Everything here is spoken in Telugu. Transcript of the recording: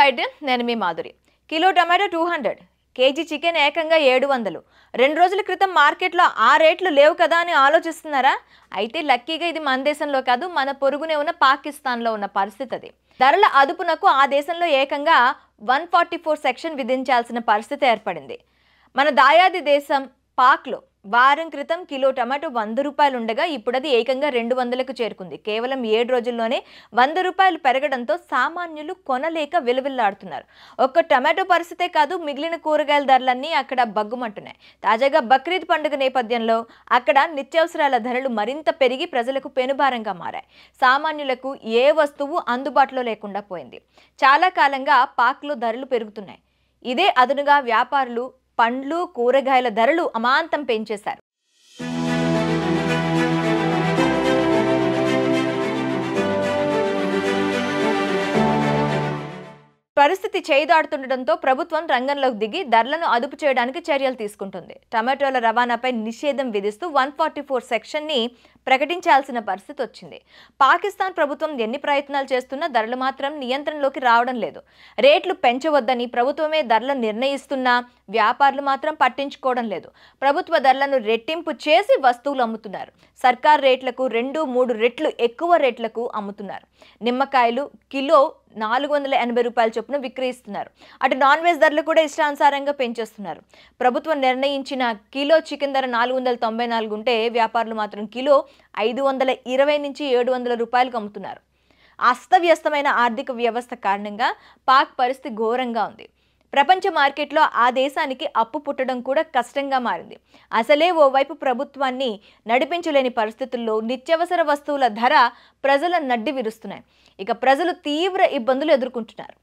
ఐడియల్, నేను మీ Madhuri. Kilo tomato 200, KG chicken ఏకంగా 700. 2 రోజుల క్రితం మార్కెట్లో ఆ రేట్లు లేవు కదా అని ఆలోచిస్తున్నారా? అయితే లక్కీగా ఇది మన దేశంలో కాదు, మన పొరుగునే ఉన్న పాకిస్తాన్లో ఉన్న పరిస్థితి అది. ధరల అదుపునకు ఆ దేశంలో ఏకంగా 144 సెక్షన్ విధించాల్సిన పరిస్థితి ఏర్పడింది. మన దాయాది దేశం పాక్లో వారం క్రితం కిలో టమాటో 100 రూపాయలు ఉండగా ఇప్పుడు అది ఏకంగా 200లకు చేరుకుంది. కేవలం 7 రోజుల్లోనే 100 రూపాయలు పెరగడంతో సామాన్యులు కొనలేక విలువిల్లాడుతున్నారు. ఒక్క టమాటో పరిస్థితే కాదు, మిగిలిన కూరగాయల ధరలన్నీ అక్కడ బగ్గుమంటున్నాయి. తాజాగా బక్రీద్ పండుగ నేపథ్యంలో అక్కడ నిత్యావసరాల ధరలు మరింత పెరిగి ప్రజలకు పెనుభారంగా మారాయి. సామాన్యులకు ఏ వస్తువు అందుబాటులో లేకుండా పోయింది. చాలా కాలంగా పాక్లో ధరలు పెరుగుతున్నాయి. ఇదే అదనుగా వ్యాపారులు పండ్లు కూరగాయల ధరలు అమాంతం పెంచేశారు. పరిస్థితి చేయిదాడుతుండటంతో ప్రభుత్వం రంగంలోకి దిగి ధరలను అదుపు చేయడానికి చర్యలు తీసుకుంటుంది. టమాటోల రవాణాపై నిషేధం విధిస్తూ 144 సెక్షన్ని ప్రకటించాల్సిన పరిస్థితి వచ్చింది. పాకిస్తాన్ ప్రభుత్వం ఎన్ని ప్రయత్నాలు చేస్తున్నా ధరలు మాత్రం నియంత్రణలోకి రావడం లేదు. రేట్లు పెంచవద్దని ప్రభుత్వమే ధరలను నిర్ణయిస్తున్నా వ్యాపారులు మాత్రం పట్టించుకోవడం లేదు. ప్రభుత్వ ధరలను రెట్టింపు చేసి వస్తువులు అమ్ముతున్నారు. సర్కార్ రేట్లకు 2-3 రెట్లు ఎక్కువ రేట్లకు అమ్ముతున్నారు. నిమ్మకాయలు కిలో 480 రూపాయల చొప్పున విక్రయిస్తున్నారు. అటు నాన్ వెజ్ ధరలు కూడా ఇష్టానుసారంగా పెంచేస్తున్నారు. ప్రభుత్వం నిర్ణయించిన కిలో చికెన్ ధర 494 ఉంటే వ్యాపారులు మాత్రం కిలో 520 నుంచి 700 రూపాయలకు అమ్ముతున్నారు. అస్తవ్యస్తమైన ఆర్థిక వ్యవస్థ కారణంగా పాక్ పరిస్థితి ఘోరంగా ఉంది. ప్రపంచ మార్కెట్లో ఆ దేశానికి అప్పు పుట్టడం కూడా కష్టంగా మారింది. అసలే ఓవైపు ప్రభుత్వాన్ని నడిపించలేని పరిస్థితుల్లో నిత్యావసర వస్తువుల ధర ప్రజల నడ్డి విరుస్తున్నాయి. ఇక ప్రజలు తీవ్ర ఇబ్బందులు ఎదుర్కొంటున్నారు.